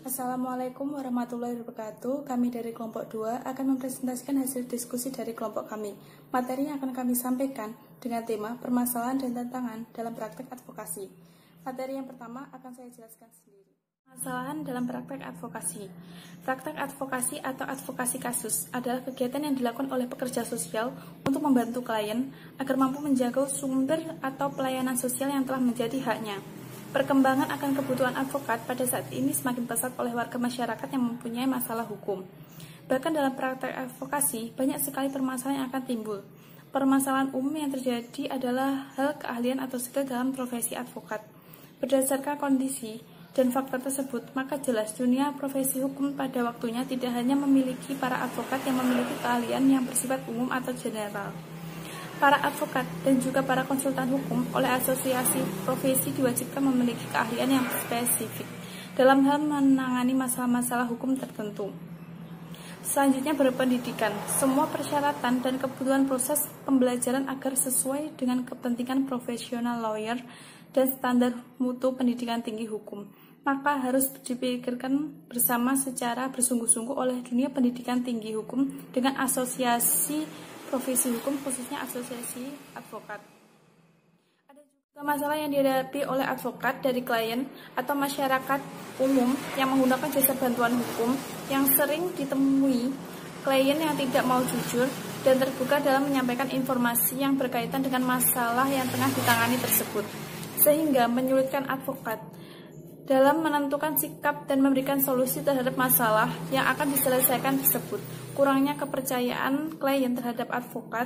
Assalamualaikum warahmatullahi wabarakatuh. Kami dari kelompok 2 akan mempresentasikan hasil diskusi dari kelompok kami. Materi yang akan kami sampaikan dengan tema permasalahan dan tantangan dalam praktek advokasi. Materi yang pertama akan saya jelaskan sendiri. Permasalahan dalam praktek advokasi. Praktek advokasi atau advokasi kasus adalah kegiatan yang dilakukan oleh pekerja sosial untuk membantu klien agar mampu menjaga sumber atau pelayanan sosial yang telah menjadi haknya. Perkembangan akan kebutuhan advokat pada saat ini semakin pesat oleh warga masyarakat yang mempunyai masalah hukum. Bahkan dalam praktek advokasi, banyak sekali permasalahan yang akan timbul. Permasalahan umum yang terjadi adalah hal keahlian atau skill dalam profesi advokat. Berdasarkan kondisi dan faktor tersebut, maka jelas dunia profesi hukum pada waktunya tidak hanya memiliki para advokat yang memiliki keahlian yang bersifat umum atau general. Para advokat dan juga para konsultan hukum oleh asosiasi profesi diwajibkan memiliki keahlian yang spesifik dalam hal menangani masalah-masalah hukum tertentu. Selanjutnya berpendidikan. Semua persyaratan dan kebutuhan proses pembelajaran agar sesuai dengan kepentingan profesional lawyer dan standar mutu pendidikan tinggi hukum, maka harus dipikirkan bersama secara bersungguh-sungguh oleh dunia pendidikan tinggi hukum dengan asosiasi profesi hukum, khususnya asosiasi advokat. Ada juga masalah yang dihadapi oleh advokat dari klien atau masyarakat umum yang menggunakan jasa bantuan hukum, yang sering ditemui klien yang tidak mau jujur dan terbuka dalam menyampaikan informasi yang berkaitan dengan masalah yang tengah ditangani tersebut, sehingga menyulitkan advokat dalam menentukan sikap dan memberikan solusi terhadap masalah yang akan diselesaikan tersebut. Kurangnya kepercayaan klien terhadap advokat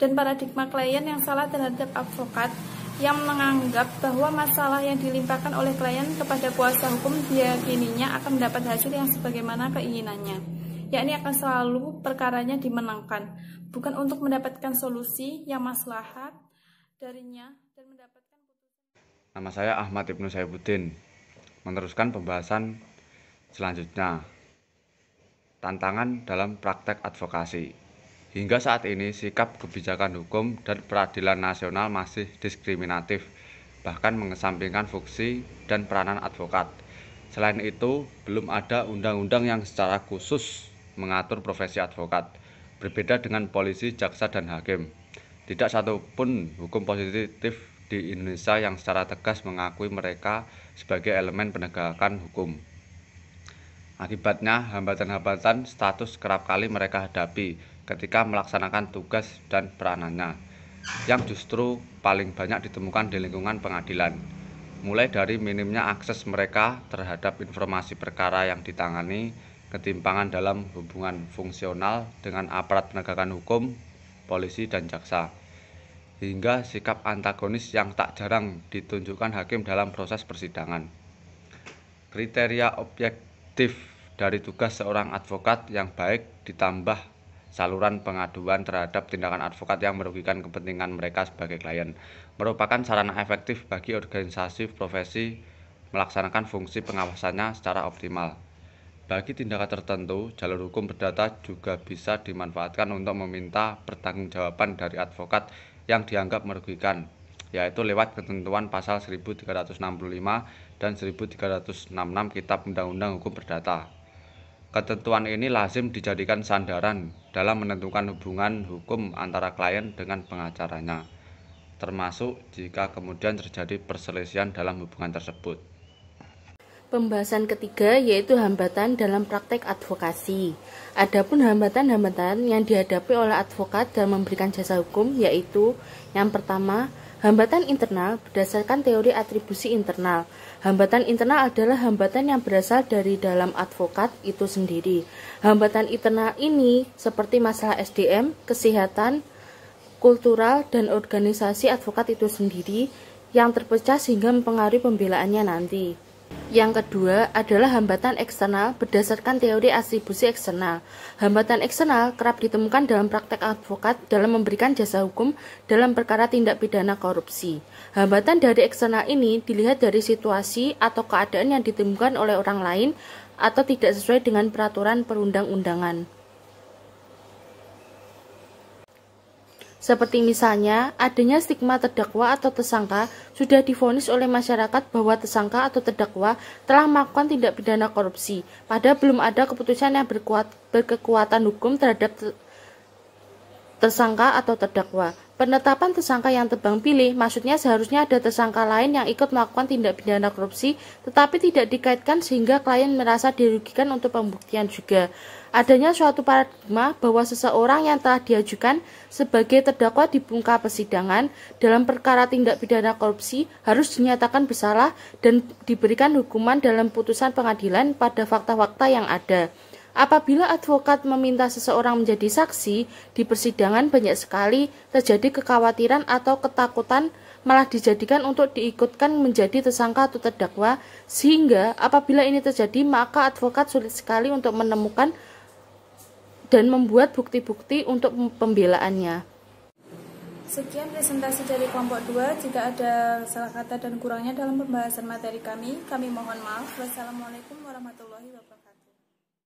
dan paradigma klien yang salah terhadap advokat yang menganggap bahwa masalah yang dilimpahkan oleh klien kepada kuasa hukum diyakininya akan mendapat hasil yang sebagaimana keinginannya, yakni akan selalu perkaranya dimenangkan, bukan untuk mendapatkan solusi yang maslahat darinya dan mendapatkan putusan. Nama saya Ahmad Ibnu Saifuddin. Meneruskan pembahasan selanjutnya, tantangan dalam praktek advokasi. Hingga saat ini, sikap kebijakan hukum dan peradilan nasional masih diskriminatif, bahkan mengesampingkan fungsi dan peranan advokat. Selain itu, belum ada undang-undang yang secara khusus mengatur profesi advokat, berbeda dengan polisi, jaksa, dan hakim. Tidak satupun hukum positif di Indonesia yang secara tegas mengakui mereka sebagai elemen penegakan hukum. Akibatnya, hambatan-hambatan status kerap kali mereka hadapi ketika melaksanakan tugas dan peranannya, yang justru paling banyak ditemukan di lingkungan pengadilan. Mulai dari minimnya akses mereka terhadap informasi perkara yang ditangani, ketimpangan dalam hubungan fungsional dengan aparat penegakan hukum, polisi, dan jaksa, hingga sikap antagonis yang tak jarang ditunjukkan hakim dalam proses persidangan. Kriteria objektif dari tugas seorang advokat yang baik ditambah saluran pengaduan terhadap tindakan advokat yang merugikan kepentingan mereka sebagai klien merupakan sarana efektif bagi organisasi profesi melaksanakan fungsi pengawasannya secara optimal. Bagi tindakan tertentu, jalur hukum perdata juga bisa dimanfaatkan untuk meminta pertanggungjawaban dari advokat yang dianggap merugikan, yaitu lewat ketentuan pasal 1365 dan 1366 Kitab Undang-Undang Hukum Perdata. Ketentuan ini lazim dijadikan sandaran dalam menentukan hubungan hukum antara klien dengan pengacaranya, termasuk jika kemudian terjadi perselisihan dalam hubungan tersebut. Pembahasan ketiga yaitu hambatan dalam praktek advokasi. Adapun hambatan-hambatan yang dihadapi oleh advokat dalam memberikan jasa hukum yaitu yang pertama, hambatan internal berdasarkan teori atribusi internal. Hambatan internal adalah hambatan yang berasal dari dalam advokat itu sendiri. Hambatan internal ini seperti masalah SDM, kesehatan, kultural, dan organisasi advokat itu sendiri yang terpecah sehingga mempengaruhi pembelaannya nanti. Yang kedua adalah hambatan eksternal berdasarkan teori atribusi eksternal. Hambatan eksternal kerap ditemukan dalam praktek advokat dalam memberikan jasa hukum dalam perkara tindak pidana korupsi. Hambatan dari eksternal ini dilihat dari situasi atau keadaan yang ditemukan oleh orang lain atau tidak sesuai dengan peraturan perundang-undangan. Seperti misalnya, adanya stigma terdakwa atau tersangka sudah divonis oleh masyarakat bahwa tersangka atau terdakwa telah melakukan tindak pidana korupsi, padahal belum ada keputusan yang berkekuatan hukum terhadap tersangka atau terdakwa. Penetapan tersangka yang tebang pilih, maksudnya seharusnya ada tersangka lain yang ikut melakukan tindak pidana korupsi, tetapi tidak dikaitkan sehingga klien merasa dirugikan untuk pembuktian juga. Adanya suatu paradigma bahwa seseorang yang telah diajukan sebagai terdakwa di muka persidangan dalam perkara tindak pidana korupsi harus dinyatakan bersalah dan diberikan hukuman dalam putusan pengadilan pada fakta-fakta yang ada. Apabila advokat meminta seseorang menjadi saksi, di persidangan banyak sekali terjadi kekhawatiran atau ketakutan malah dijadikan untuk diikutkan menjadi tersangka atau terdakwa, sehingga apabila ini terjadi maka advokat sulit sekali untuk menemukan dan membuat bukti-bukti untuk pembelaannya. Sekian presentasi dari kelompok 2. Jika ada salah kata dan kurangnya dalam pembahasan materi kami mohon maaf. Wassalamualaikum warahmatullahi wabarakatuh.